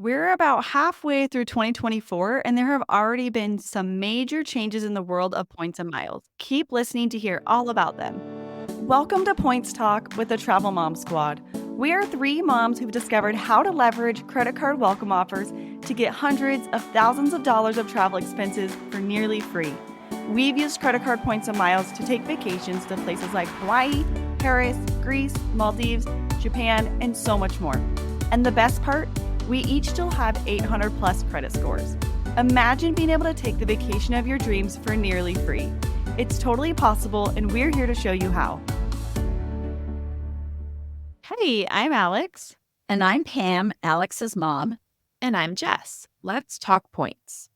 We're about halfway through 2024, and there have already been some major changes in the world of points and miles. Keep listening to hear all about them. Welcome to Points Talk with the Travel Mom Squad. We are three moms who've discovered how to leverage credit card welcome offers to get hundreds of thousands of dollars of travel expenses for nearly free. We've used credit card points and miles to take vacations to places like Hawaii, Paris, Greece, Maldives, Japan, and so much more. And the best part? We each still have 800 plus credit scores. Imagine being able to take the vacation of your dreams for nearly free. It's totally possible, and we're here to show you how. Hey, I'm Alex. And I'm Pam, Alex's mom. And I'm Jess. Let's talk points.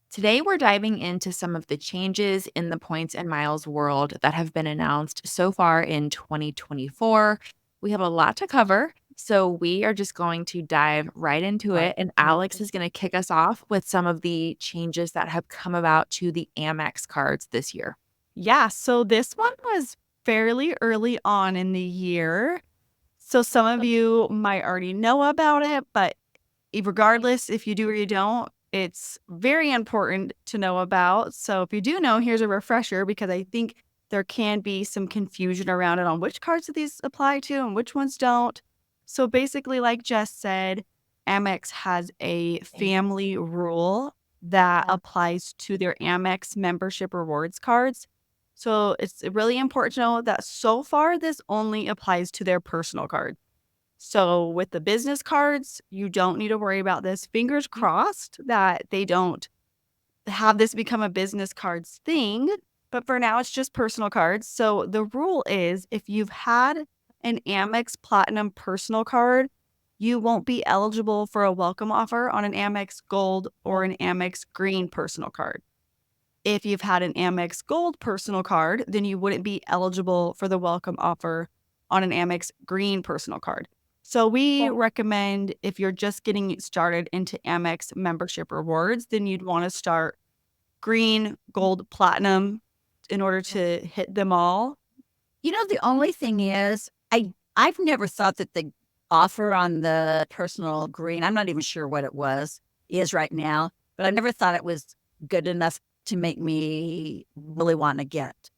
Today, we're diving into some of the changes in the points and miles world that have been announced so far in 2024. We have a lot to cover, so we are just going to dive right into it. And Alex is going to kick us off with some of the changes that have come about to the Amex cards this year. Yeah, so this one was fairly early on in the year. So some of you might already know about it, but regardless if you do or you don't, it's very important to know about. So if you do know, here's a refresher because I think there can be some confusion around it on which cards do these apply to and which ones don't. So basically, like Jess said, Amex has a family rule that applies to their Amex membership rewards cards. So it's really important to know that so far this only applies to their personal card. So with the business cards, you don't need to worry about this. Fingers crossed that they don't have this become a business cards thing. But for now, it's just personal cards. So the rule is if you've had an Amex Platinum personal card, you won't be eligible for a welcome offer on an Amex Gold or an Amex Green personal card. If you've had an Amex Gold personal card, then you wouldn't be eligible for the welcome offer on an Amex Green personal card. So we recommend if you're just getting started into Amex membership rewards, then you'd want to start Green, Gold, Platinum in order to hit them all. You know, the only thing is, I've never thought that the offer on the personal green, I'm not even sure what it is right now, but I never thought it was good enough to make me really want to get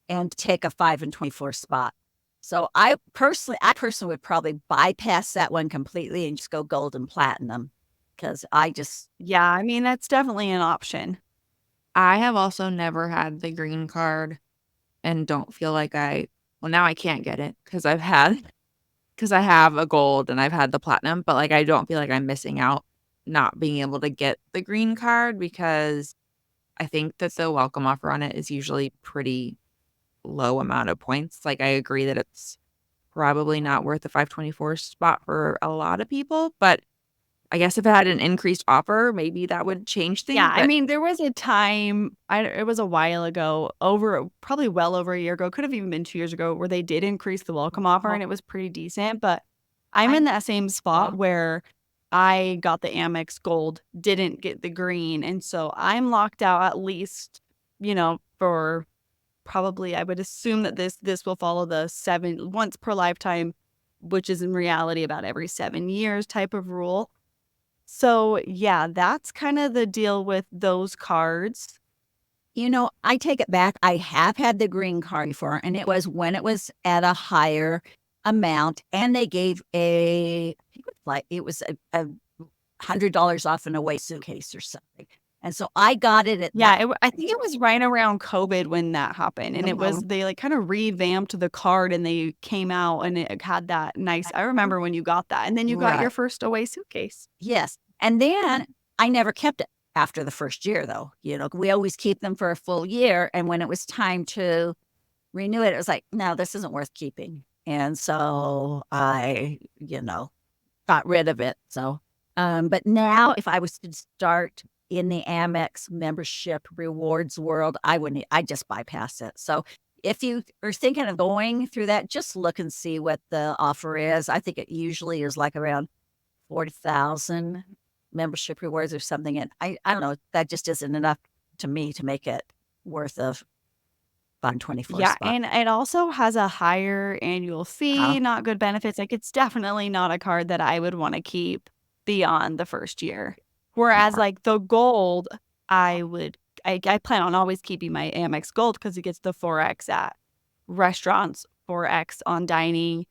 and take a 5 and 24 spot. So I personally would probably bypass that one completely and just go gold and platinum because Yeah, I mean, that's definitely an option. I have also never had the green card and don't feel like now I can't get it because I have a gold and I've had the platinum, but I don't feel like I'm missing out not being able to get the green card because I think that the welcome offer on it is usually pretty low amount of points. I agree that it's probably not worth the 524 spot for a lot of people, but I guess if it had an increased offer, maybe that would change things. Yeah, I mean, there was a time, it was a while ago, probably well over a year ago, could have even been 2 years ago, where they did increase the welcome offer and it was pretty decent. But I'm in that same spot where I got the Amex Gold, didn't get the green. And so I'm locked out at least, for probably, I would assume that this will follow the once per lifetime, which is in reality about every 7 years type of rule. So yeah, that's kind of the deal with those cards. I take it back. I have had the green card before, and it was when it was at a higher amount, and they gave it was a $100 off an away suitcase or something. And so I got it at I think it was right around COVID when that happened. And they kind of revamped the card and they came out and it had that nice, I remember when you got that. And then you got your first away suitcase. Yes. And then I never kept it after the first year, though. We always keep them for a full year. And when it was time to renew it, it was like, no, this isn't worth keeping. And so I, got rid of it. So, but now if I was to start in the Amex membership rewards world, I just bypass it. So if you are thinking of going through that, just look and see what the offer is. I think it usually is around 40,000 membership rewards or something. And I don't know, that just isn't enough to me to make it worth a 524 Yeah, spot. and it also has a higher annual fee, not good benefits. It's definitely not a card that I would want to keep. beyond the first year. Whereas like the gold, I plan on always keeping my Amex Gold because it gets the 4X at restaurants, 4X on dining.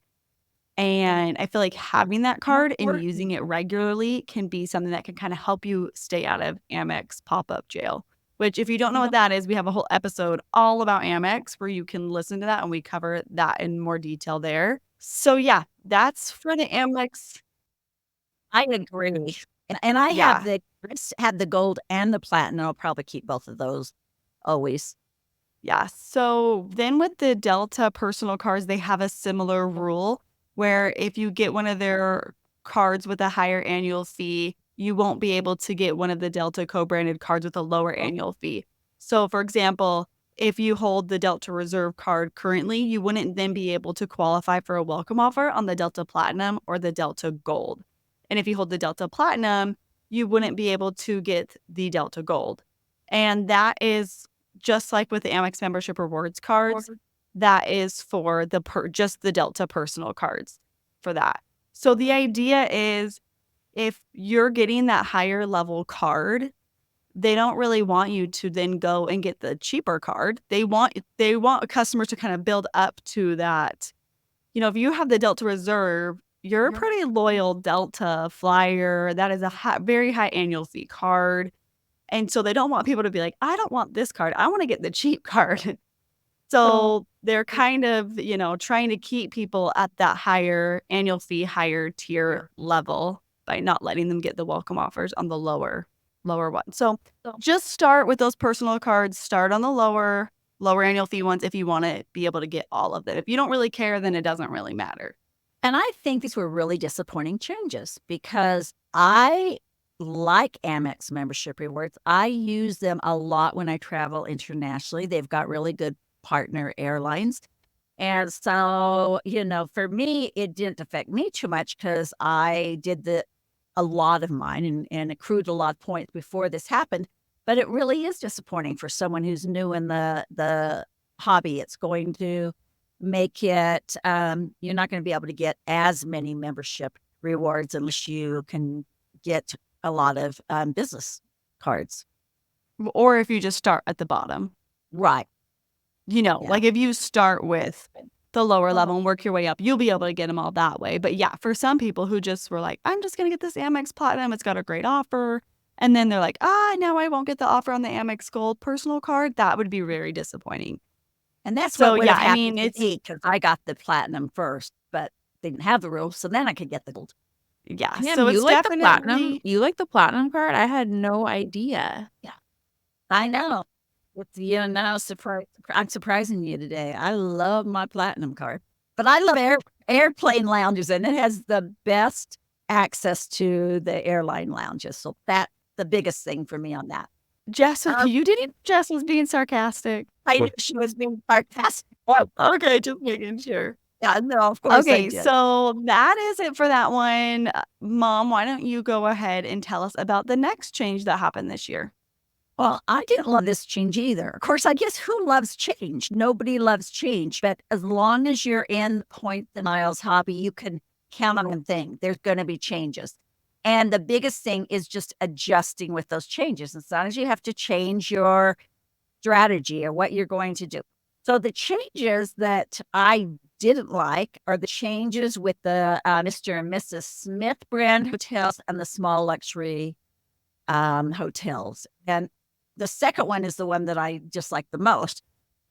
And I feel like having that card and using it regularly can be something that can kind of help you stay out of Amex pop-up jail. Which, if you don't know what that is, we have a whole episode all about Amex where you can listen to that, and we cover that in more detail there. So yeah, that's for the Amex. I agree. And I Yeah. have the gold and the platinum. I'll probably keep both of those always. Yeah. So then with the Delta personal cards, they have a similar rule where if you get one of their cards with a higher annual fee, you won't be able to get one of the Delta co-branded cards with a lower annual fee. So for example, if you hold the Delta Reserve card currently, you wouldn't then be able to qualify for a welcome offer on the Delta Platinum or the Delta Gold. And if you hold the Delta Platinum, you wouldn't be able to get the Delta Gold. And that is just like with the Amex membership rewards cards, that is for just the Delta personal cards for that. So the idea is if you're getting that higher level card, they don't really want you to then go and get the cheaper card. They want customers to kind of build up to that. You know, if you have the Delta Reserve, you're a pretty loyal Delta flyer. That is a very high annual fee card. And so they don't want people to be like, I don't want this card. I want to get the cheap card. So they're kind of, trying to keep people at that higher annual fee, higher tier level by not letting them get the welcome offers on the lower one. So just start with those personal cards. Start on the lower annual fee ones if you want to be able to get all of them. If you don't really care, then it doesn't really matter. And I think these were really disappointing changes because I like Amex membership rewards. I use them a lot when I travel internationally. They've got really good partner airlines. And so, for me, it didn't affect me too much because I did a lot of mine and accrued a lot of points before this happened. But it really is disappointing for someone who's new in the hobby. It's going to make it, you're not going to be able to get as many membership rewards unless you can get a lot of business cards. Or if you just start at the bottom. Right. Like if you start with the lower level and work your way up, you'll be able to get them all that way. But yeah, for some people who just were like, I'm just going to get this Amex Platinum. It's got a great offer. And then they're like, now I won't get the offer on the Amex Gold personal card. That would be very disappointing. And that's So, what would yeah, have I happened mean, to me because I got the platinum first, but they didn't have the rules. So then I could get the gold. Yeah. Damn, So you it's like definitely the platinum? You like the platinum card? I had no idea. I know. I'm surprising you today. I love my platinum card, but I love airplane lounges, and it has the best access to the airline lounges. So that's the biggest thing for me on that. Jess, you didn't. Jess was being sarcastic. I knew she was being sarcastic. Okay, just making sure. Yeah, no, of course I Okay, did. so that is it for that one. Mom, why don't you go ahead and tell us about the next change that happened this year? Well, I didn't love this change either. Of course, I guess who loves change? Nobody loves change. But as long as you're in point the miles hobby, you can count on one thing. There's going to be changes. And the biggest thing is just adjusting with those changes. As long as you have to change your strategy or what you're going to do. So the changes that I didn't like are the changes with the Mr. and Mrs. Smith brand hotels and the small luxury hotels. And the second one is the one that I just like the most.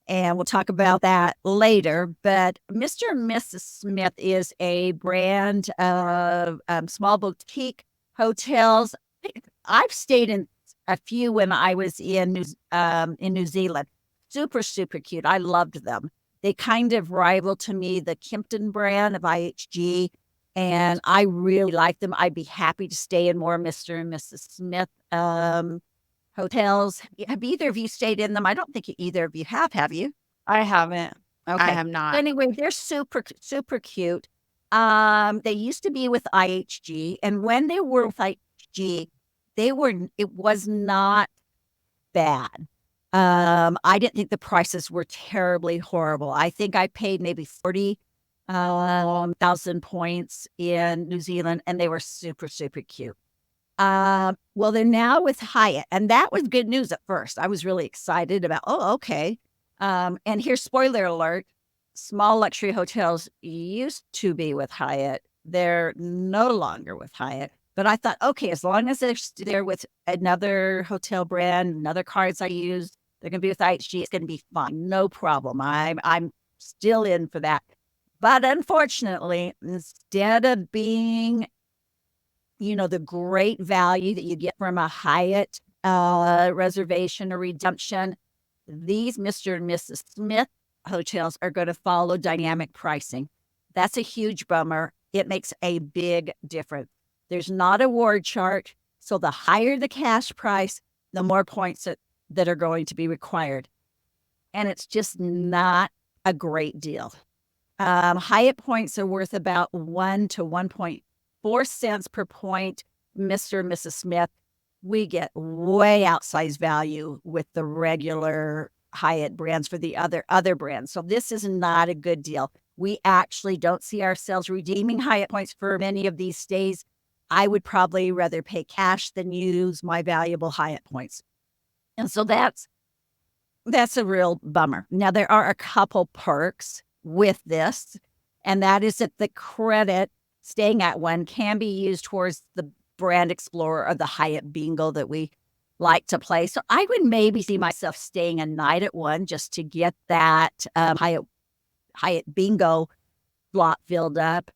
And we'll talk about that later. But Mr. and Mrs. Smith is a brand of small boutique hotels. I've stayed in a few when I was in New Zealand. Super, super cute. I loved them. They kind of rival to me the Kimpton brand of IHG. And I really like them. I'd be happy to stay in more Mr. and Mrs. Smith hotels. Have either of you stayed in them? I don't think either of you have you? I haven't. Okay. I have not. Anyway, they're super, super cute. They used to be with IHG, and when they were with IHG, it was not bad. I didn't think the prices were terribly horrible. I think I paid maybe $40 1,000 points in New Zealand, and they were super, super cute. Well, they're now with Hyatt, and that was good news at first. I was really excited about, oh, okay. And here's spoiler alert, small luxury hotels used to be with Hyatt. They're no longer with Hyatt. But I thought, okay, as long as they're with another hotel brand, another cards I use, they're going to be with IHG, it's going to be fine. No problem. I'm still in for that. But unfortunately, instead of being, the great value that you get from a Hyatt reservation or redemption, these Mr. and Mrs. Smith hotels are going to follow dynamic pricing. That's a huge bummer. It makes a big difference. There's not a award chart. So the higher the cash price, the more points that are going to be required. And it's just not a great deal. Hyatt points are worth about 1 to 1.4 cents per point. Mr. and Mrs. Smith, we get way outsized value with the regular Hyatt brands for the other brands. So this is not a good deal. We actually don't see ourselves redeeming Hyatt points for many of these stays. I would probably rather pay cash than use my valuable Hyatt points. And so that's a real bummer. Now, there are a couple perks with this, and that is that the credit staying at one can be used towards the Brand Explorer or the Hyatt Bingo that we like to play. So I would maybe see myself staying a night at one just to get that Hyatt Bingo slot filled up.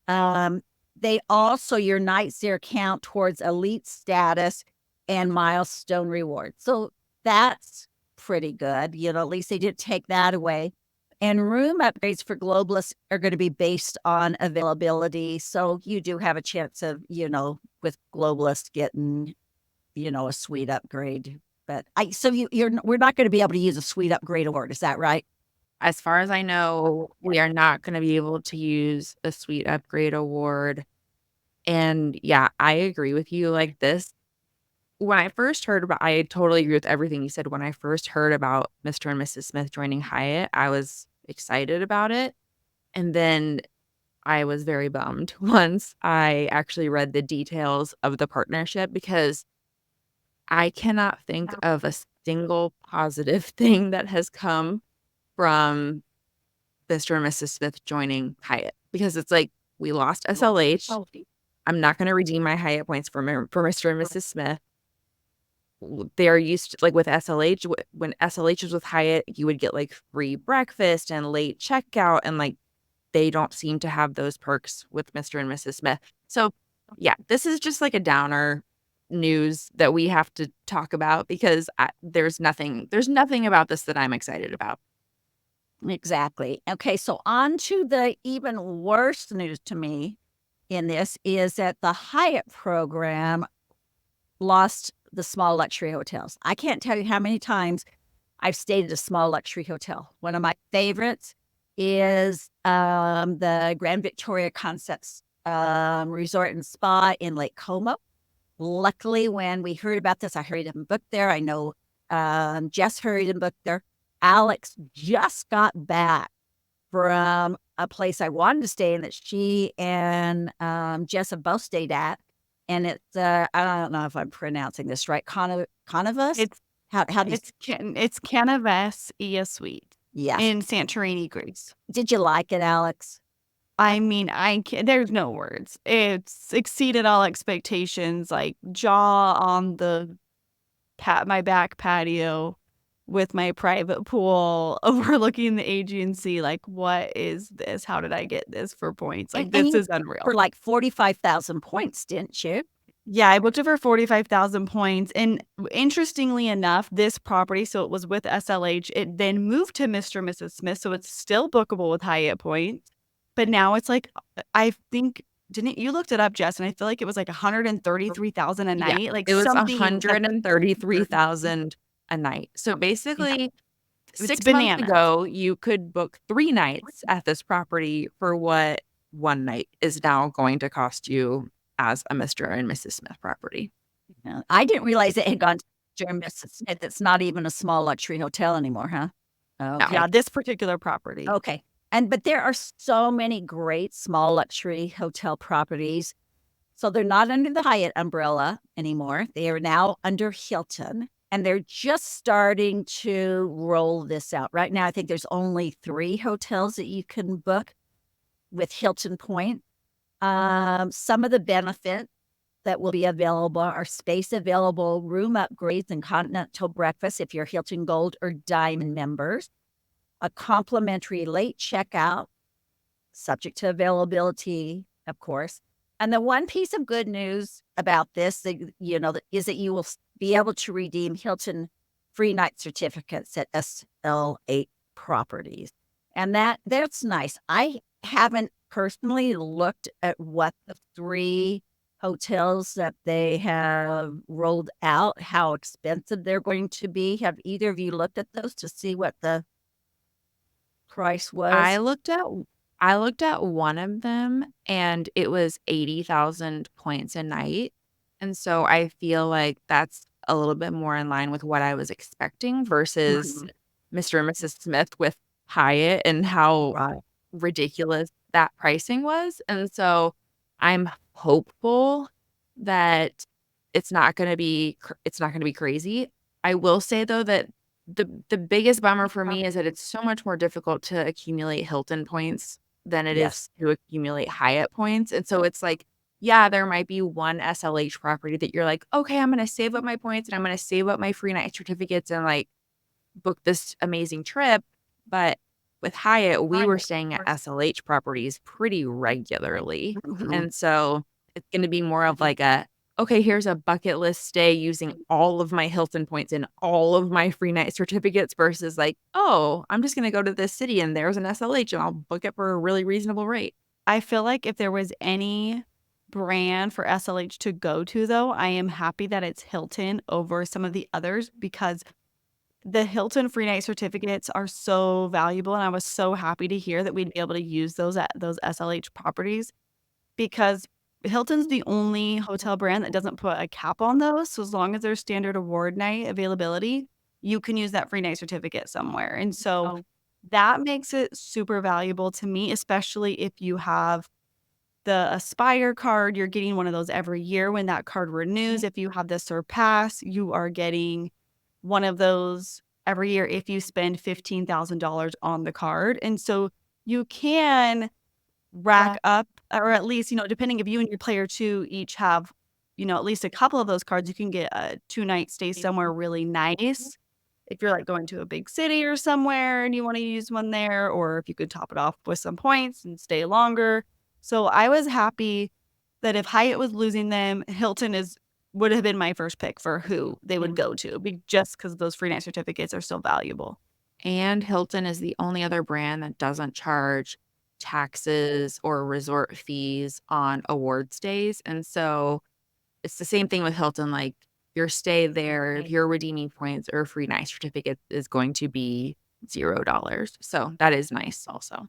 They also, your nights there count towards elite status and milestone rewards. So that's pretty good. At least they did take that away. And room upgrades for globalists are going to be based on availability. So you do have a chance of, with globalists getting, a suite upgrade. But we're not going to be able to use a suite upgrade award. Is that right? As far as I know, we are not going to be able to use a suite upgrade award. And yeah, I agree with you. Like this, when I first heard about, I totally agree with everything you said. When I first heard about Mr. and Mrs. Smith joining Hyatt, I was excited about it. And then I was very bummed once I actually read the details of the partnership, because I cannot think of a single positive thing that has come from Mr. and Mrs. Smith joining Hyatt, because it's like, we lost SLH. I'm not going to redeem my Hyatt points for Mr. and Mrs. Smith. They're used to, like with SLH, when SLH was with Hyatt, you would get like free breakfast and late checkout, and like they don't seem to have those perks with Mr. and Mrs. Smith. So yeah, this is just like a downer news that we have to talk about, because there's nothing about this that I'm excited about. Exactly. Okay, so on to the even worse news to me in this is that the Hyatt program lost the small luxury hotels. I can't tell you how many times I've stayed at a small luxury hotel. One of my favorites is the Grand Victoria Concepts Resort and Spa in Lake Como. Luckily, when we heard about this, I hurried up and booked there. I know Jess hurried and booked there. Alex just got back from a place I wanted to stay in that she and Jess have both stayed at. And it's, I don't know if I'm pronouncing this right, Conivus? It's How do you... It's Canavas Ia Suite Yes. in Santorini, Greece. Did you like it, Alex? I mean, there's no words. It's exceeded all expectations. Like jaw on the my back patio with my private pool overlooking the Aegean Sea. Like, what is this? How did I get this for points? Like, this is unreal. For like 45,000 points, didn't you? Yeah, I booked it for 45,000 points. And interestingly enough, this property, so it was with SLH, it then moved to Mr. and Mrs. Smith. So it's still bookable with Hyatt points. But now it's like, I think, didn't you looked it up, Jess? And I feel like it was like 133,000 a night. Yeah, like it was something 133,000 a night. So basically, It's 6 bananas. months ago, you could book 3 nights at this property for what one night is now going to cost you as a Mr. and Mrs. Smith property. I didn't realize it had gone to Mr. and Mrs. Smith. It's not even a small luxury hotel anymore, huh? Okay. Yeah, this particular property. Okay. But there are so many great small luxury hotel properties. So they're not under the Hyatt umbrella anymore. They are now under Hilton, and they're just starting to roll this out. Right now, I think there's only 3 hotels that you can book with Hilton Point. Some of the benefits that will be available are space available, room upgrades, and continental breakfast if you're Hilton Gold or Diamond members, a complimentary late checkout, subject to availability, of course. And the one piece of good news about this, is that you will be able to redeem Hilton free night certificates at SL8 properties. And that's nice. I haven't personally looked at what the 3 hotels that they have rolled out, how expensive they're going to be. Have either of you looked at those to see what the price was? I looked at one of them and it was 80,000 points a night. And so I feel like that's a little bit more in line with what I was expecting versus Mr. and Mrs. Smith with Hyatt and how Right. ridiculous that pricing was. And so I'm hopeful that it's not going to be crazy. I will say though that the biggest bummer for me is that it's so much more difficult to accumulate Hilton points than it Yes. is to accumulate Hyatt points. And so it's like, yeah, there might be one SLH property that you're like, okay, I'm going to save up my points and I'm going to save up my free night certificates and like book this amazing trip. But with Hyatt, we were staying at SLH properties pretty regularly. And so it's going to be more of like okay, here's a bucket list stay using all of my Hilton points and all of my free night certificates versus like, oh, I'm just going to go to this city and there's an SLH and I'll book it for a really reasonable rate. I feel like if there was any brand for SLH to go to, though, I am happy that it's Hilton over some of the others because the Hilton free night certificates are so valuable. And I was so happy to hear that we'd be able to use those at those SLH properties because Hilton's the only hotel brand that doesn't put a cap on those. So as long as there's standard award night availability, you can use that free night certificate somewhere. And so that makes it super valuable to me, especially if you have the Aspire card. You're getting one of those every year when that card renews. If you have the Surpass, you are getting one of those every year if you spend $15,000 on the card. And so you can rack up, or at least, depending if you and your player 2 each have, at least a couple of those cards, you can get a 2-night stay somewhere really nice. If you're like going to a big city or somewhere and you want to use one there, or if you could top it off with some points and stay longer. So I was happy that if Hyatt was losing them, Hilton would have been my first pick for who they would go to, just because those free night certificates are so valuable. And Hilton is the only other brand that doesn't charge taxes or resort fees on award stays. And so it's the same thing with Hilton. Like your stay there, if you're redeeming points or free night certificate is going to be $0. So that is nice also.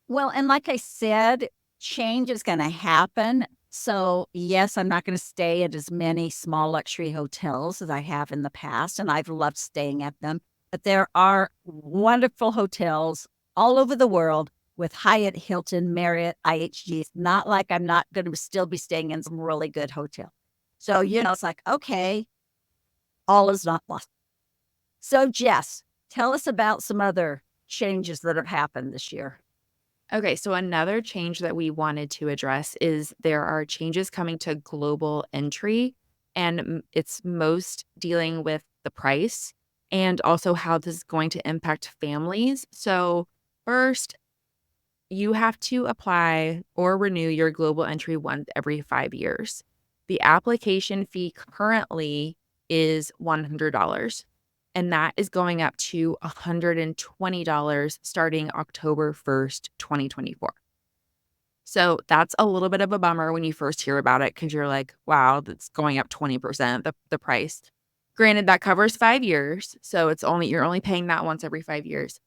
Well, and like I said, change is going to happen. So yes, I'm not going to stay at as many small luxury hotels as I have in the past, and I've loved staying at them. But there are wonderful hotels all over the world with Hyatt, Hilton, Marriott, IHGs. Not like I'm not going to still be staying in some really good hotel. So, it's like, okay, all is not lost. So, Jess, tell us about some other changes that have happened this year. Okay, so another change that we wanted to address is there are changes coming to global entry, and it's most dealing with the price and also how this is going to impact families. So first, you have to apply or renew your global entry once every 5 years. The application fee currently is $100, and that is going up to $120 starting October 1st, 2024. So that's a little bit of a bummer when you first hear about it because you're like, wow, that's going up 20%, the price. Granted, that covers 5 years, so you're only paying that once every 5 years.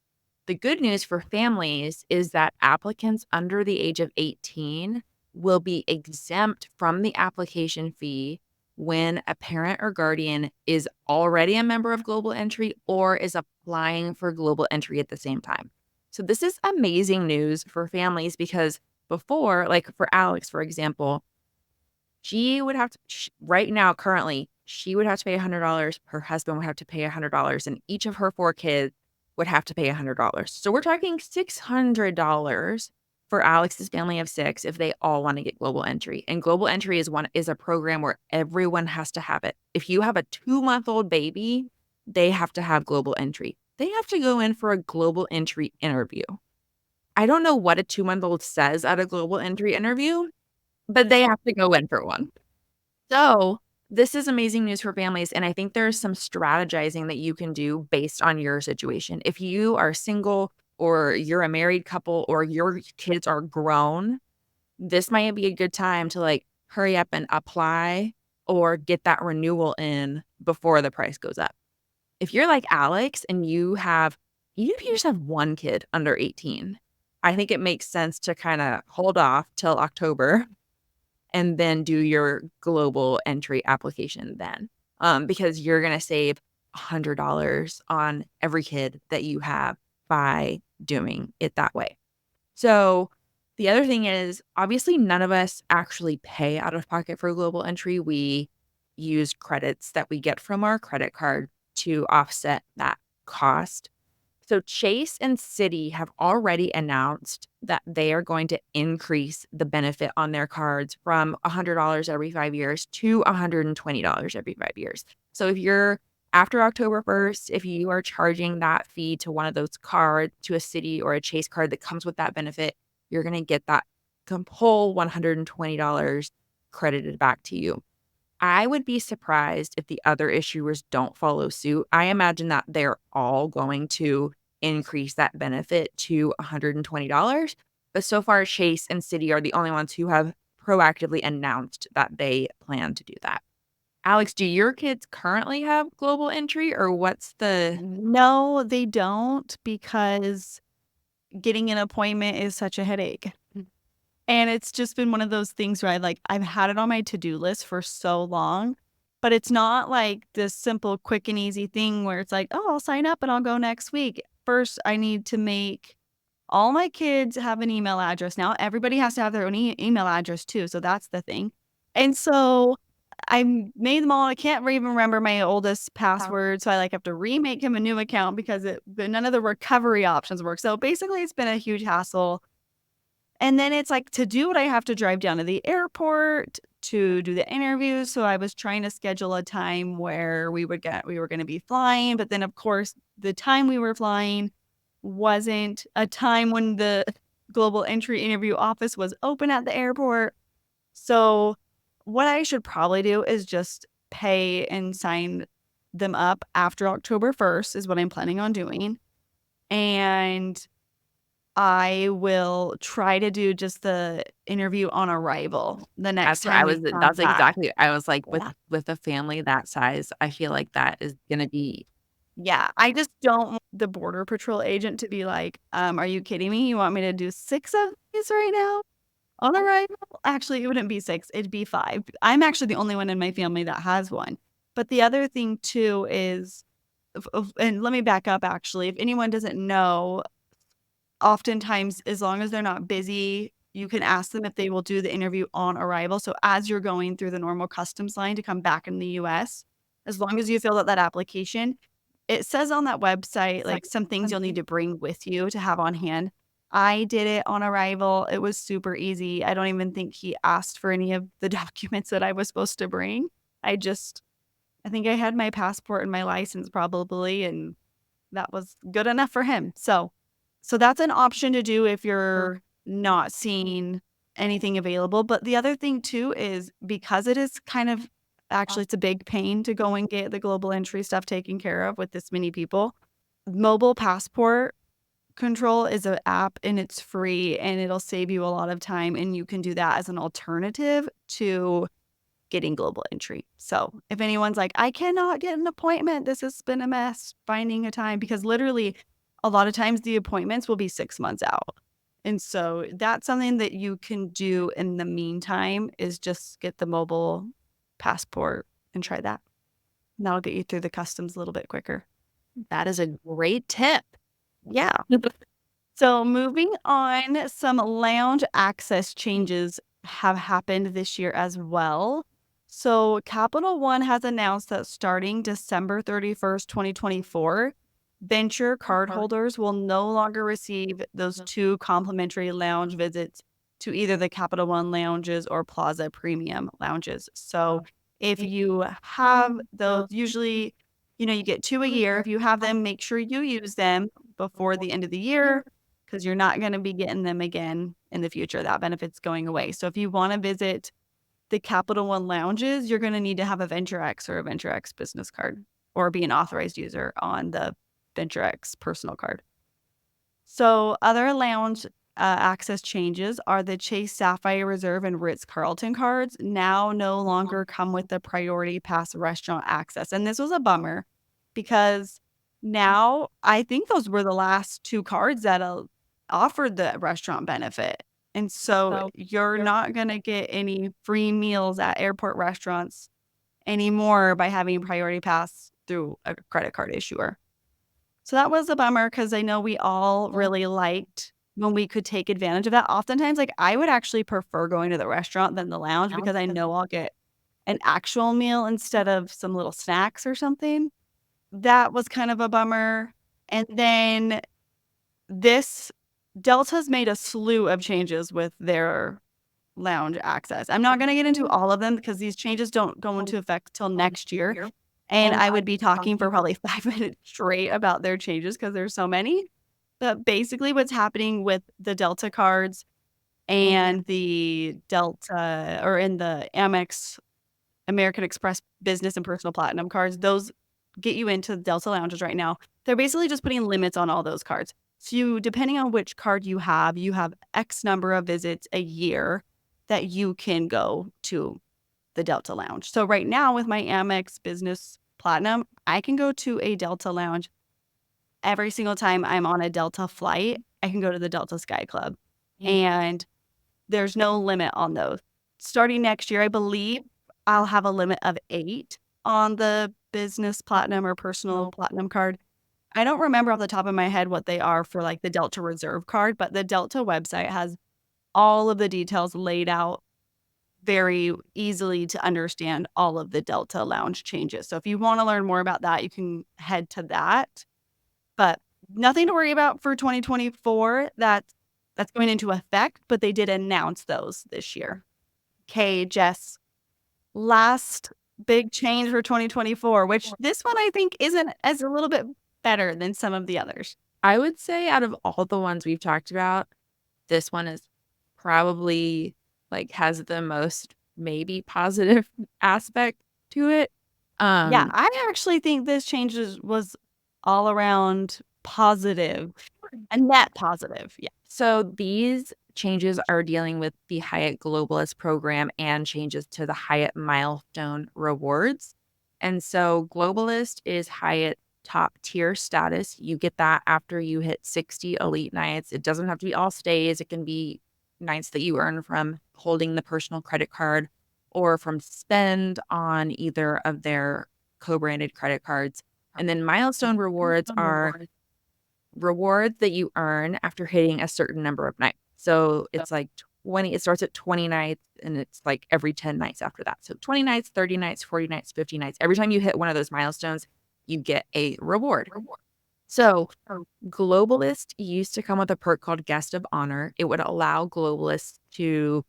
The good news for families is that applicants under the age of 18 will be exempt from the application fee when a parent or guardian is already a member of global entry or is applying for global entry at the same time. So this is amazing news for families because before, like for Alex, for example, she would have to, right now, currently, she would have to pay $100. Her husband would have to pay $100, and each of her 4 kids would have to pay $100. So we're talking $600 for Alex's family of 6 if they all want to get global entry. And global entry is a program where everyone has to have it. If you have a 2-month-old baby, they have to have global entry. They have to go in for a global entry interview. I don't know what a 2-month-old says at a global entry interview, but they have to go in for one. So this is amazing news for families. And I think there's some strategizing that you can do based on your situation. If you are single or you're a married couple or your kids are grown, this might be a good time to like hurry up and apply or get that renewal in before the price goes up. If you're like Alex and even if you just have one kid under 18, I think it makes sense to kind of hold off till October and then do your global entry application then, because you're going to save $100 on every kid that you have by doing it that way. So the other thing is, obviously, none of us actually pay out of pocket for global entry. We use credits that we get from our credit card to offset that cost. So Chase and Citi have already announced that they are going to increase the benefit on their cards from $100 every 5 years to $120 every 5 years. So if you're after October 1st, if you are charging that fee to one of those cards, to a Citi or a Chase card that comes with that benefit, you're going to get that whole $120 credited back to you. I would be surprised if the other issuers don't follow suit. I imagine that they're all going to increase that benefit to $120. But so far, Chase and Citi are the only ones who have proactively announced that they plan to do that. Alex, do your kids currently have global entry, or what's the... No, they don't, because getting an appointment is such a headache. And it's just been one of those things where I've had it on my to-do list for so long, but it's not like this simple, quick and easy thing where it's like, oh, I'll sign up and I'll go next week. First, I need to make all my kids have an email address now. Everybody has to have their own email address too. So that's the thing. And so I made them all. I can't even remember my oldest password. So I have to remake him a new account because none of the recovery options work. So basically it's been a huge hassle. And then it's like, to do it, I have to drive down to the airport to do the interview. So I was trying to schedule a time where we were going to be flying. But then, of course, the time we were flying wasn't a time when the global entry interview office was open at the airport. So what I should probably do is just pay and sign them up after October 1st is what I'm planning on doing. And I will try to do just the interview on arrival the next time we come That's back. exactly, I was like, Yeah. with a family that size, I feel like that is going to be... Yeah, I just don't want the Border Patrol agent to be like, are you kidding me? You want me to do 6 of these right now on arrival? Actually, it wouldn't be 6. It'd be 5. I'm actually the only one in my family that has one. But the other thing, too, is, and let me back up, actually. If anyone doesn't know, oftentimes, as long as they're not busy, you can ask them if they will do the interview on arrival. So as you're going through the normal customs line to come back in the U.S., as long as you fill out that application, it says on that website, some things you'll need to bring with you to have on hand. I did it on arrival. It was super easy. I don't even think he asked for any of the documents that I was supposed to bring. I think I had my passport and my license probably, and that was good enough for him. So that's an option to do if you're not seeing anything available. But the other thing too is, because it is actually it's a big pain to go and get the global entry stuff taken care of with this many people. Mobile passport control is an app, and it's free, and it'll save you a lot of time, and you can do that as an alternative to getting global entry. So if anyone's like, I cannot get an appointment, this has been a mess finding a time, because literally a lot of times the appointments will be 6 months out. And so that's something that you can do in the meantime, is just get the mobile passport and try that. And that'll get you through the customs a little bit quicker. That is a great tip. Yeah. So moving on, some lounge access changes have happened this year as well. So Capital One has announced that starting December 31st, 2024, venture cardholders will no longer receive those 2 complimentary lounge visits to either the Capital One lounges or Plaza Premium lounges. So if you have those, usually, you get 2 a year. If you have them, make sure you use them before the end of the year, because you're not going to be getting them again in the future. That benefit's going away. So if you want to visit the Capital One lounges, you're going to need to have a Venture X or a Venture X business card or be an authorized user on the Venture X personal card. So other lounge access changes are the Chase Sapphire Reserve and Ritz-Carlton cards now no longer come with the Priority Pass restaurant access. And this was a bummer because now I think those were the last 2 cards that offered the restaurant benefit. And so you're not going to get any free meals at airport restaurants anymore by having Priority Pass through a credit card issuer. So that was a bummer because I know we all really liked when we could take advantage of that. Oftentimes, like, I would actually prefer going to the restaurant than the lounge because I know I'll get an actual meal instead of some little snacks or something. That was kind of a bummer. And then Delta's made a slew of changes with their lounge access. I'm not going to get into all of them because these changes don't go into effect till next year. And I would be talking for probably 5 minutes straight about their changes because there's so many. But basically what's happening with the Delta cards and the Delta or in the Amex American Express Business and Personal Platinum cards, those get you into the Delta lounges right now. They're basically just putting limits on all those cards. So depending on which card you have X number of visits a year that you can go to the Delta lounge. So right now with my Amex Business Platinum, I can go to a Delta lounge every single time I'm on a Delta flight. I can go to the Delta Sky Club, and there's no limit on those. Starting next year, I believe I'll have a limit of 8 on the Business Platinum or Personal Platinum card. I don't remember off the top of my head what they are for like the Delta Reserve card, but the Delta website has all of the details laid out very easily to understand all of the Delta lounge changes. So if you want to learn more about that, you can head to that. But nothing to worry about for 2024 that's going into effect, but they did announce those this year. Okay, Jess, last big change for 2024, which this one I think isn't as a little bit better than some of the others. I would say out of all the ones we've talked about, this one is probably like has the most maybe positive aspect to it. Yeah, I actually think this change was all around positive, a net positive. Yeah. So these changes are dealing with the Hyatt Globalist program and changes to the Hyatt Milestone Rewards. And so Globalist is Hyatt top tier status. You get that after you hit 60 elite nights. It doesn't have to be all stays. It can be nights that you earn from holding the personal credit card or from spend on either of their co-branded credit cards. And then milestone rewards are rewards that you earn after hitting a certain number of nights. So it's like 20, it starts at 20 nights and it's like every 10 nights after that. So 20 nights, 30 nights, 40 nights, 50 nights. Every time you hit one of those milestones, you get a reward. So Globalist used to come with a perk called Guest of Honor. It would allow Globalists to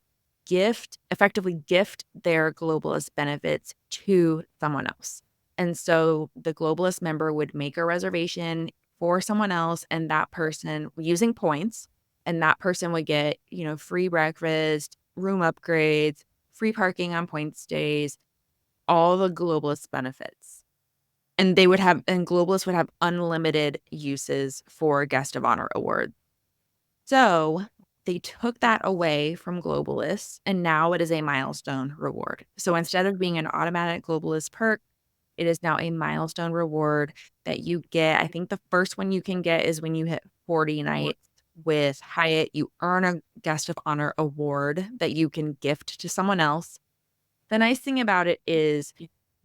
effectively gift their Globalist benefits to someone else. And so the Globalist member would make a reservation for someone else and that person using points, and that person would get, free breakfast, room upgrades, free parking on point stays, all the Globalist benefits. And Globalists would have unlimited uses for Guest of Honor awards. So they took that away from Globalists, and now it is a milestone reward. So instead of being an automatic Globalist perk, it is now a milestone reward that you get. I think the first one you can get is when you hit 40 nights with Hyatt. You earn a Guest of Honor award that you can gift to someone else. The nice thing about it is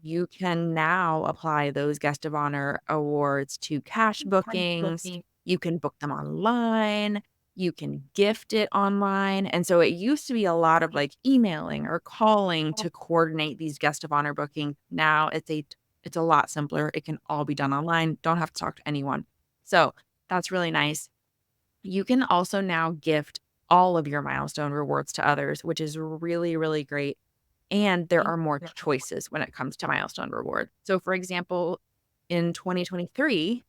you can now apply those Guest of Honor awards to cash bookings, You can book them online. You can gift it online. And so it used to be a lot of like emailing or calling to coordinate these guest of honor bookings. Now it's a lot simpler. It can all be done online. Don't have to talk to anyone. So that's really nice. You can also now gift all of your milestone rewards to others, which is really, really great. And there are more choices when it comes to milestone reward. So for example, in 2023,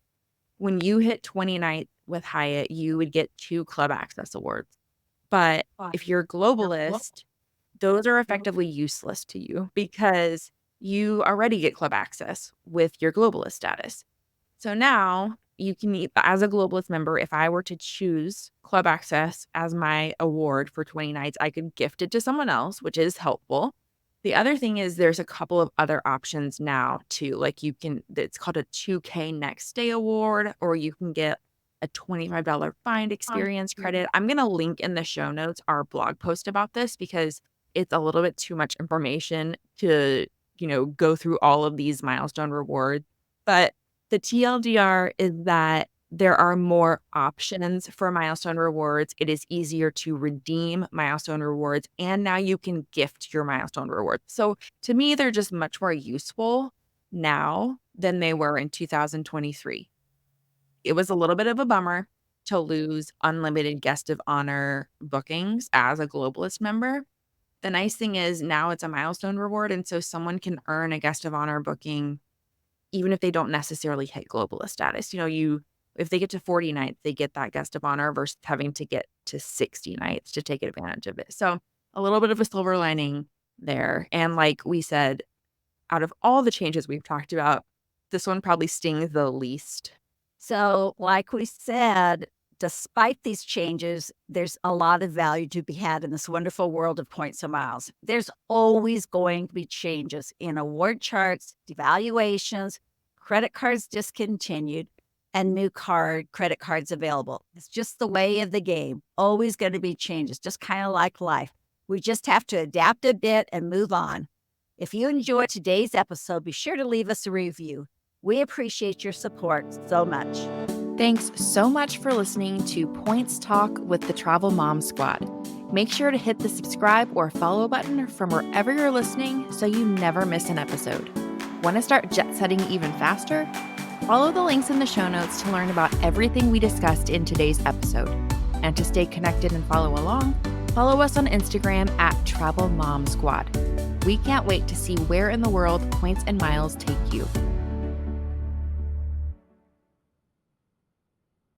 when you hit 20 nights with Hyatt, you would get 2 club access awards. But if you're globalist, those are effectively useless to you because you already get club access with your globalist status. So now you can, as a globalist member, if I were to choose club access as my award for 20 nights, I could gift it to someone else, which is helpful. The other thing is there's a couple of other options now too. Like it's called a 2K next stay award, or you can get a $25 find experience credit. I'm going to link in the show notes our blog post about this because it's a little bit too much information to, go through all of these milestone rewards. But the TLDR is that there are more options for milestone rewards. It is easier to redeem milestone rewards, and now you can gift your milestone rewards. So to me, they're just much more useful now than they were in 2023. It was a little bit of a bummer to lose unlimited guest of honor bookings as a globalist member. The nice thing is now it's a milestone reward, and so someone can earn a guest of honor booking even if they don't necessarily hit globalist status. If they get to 40 nights, they get that guest of honor versus having to get to 60 nights to take advantage of it. So a little bit of a silver lining there. And like we said, out of all the changes we've talked about, this one probably stings the least. So, like we said, despite these changes, there's a lot of value to be had in this wonderful world of points and miles. There's always going to be changes in award charts, devaluations, credit cards discontinued, and new credit cards available. It's just the way of the game. Always going to be changes, just kind of like life. We just have to adapt a bit and move on. If you enjoyed today's episode, be sure to leave us a review. We appreciate your support so much. Thanks so much for listening to Points Talk with the Travel Mom Squad. Make sure to hit the subscribe or follow button from wherever you're listening so you never miss an episode. Want to start jet setting even faster? Follow the links in the show notes to learn about everything we discussed in today's episode. And to stay connected and follow along, follow us on Instagram at Travel Mom Squad. We can't wait to see where in the world points and miles take you.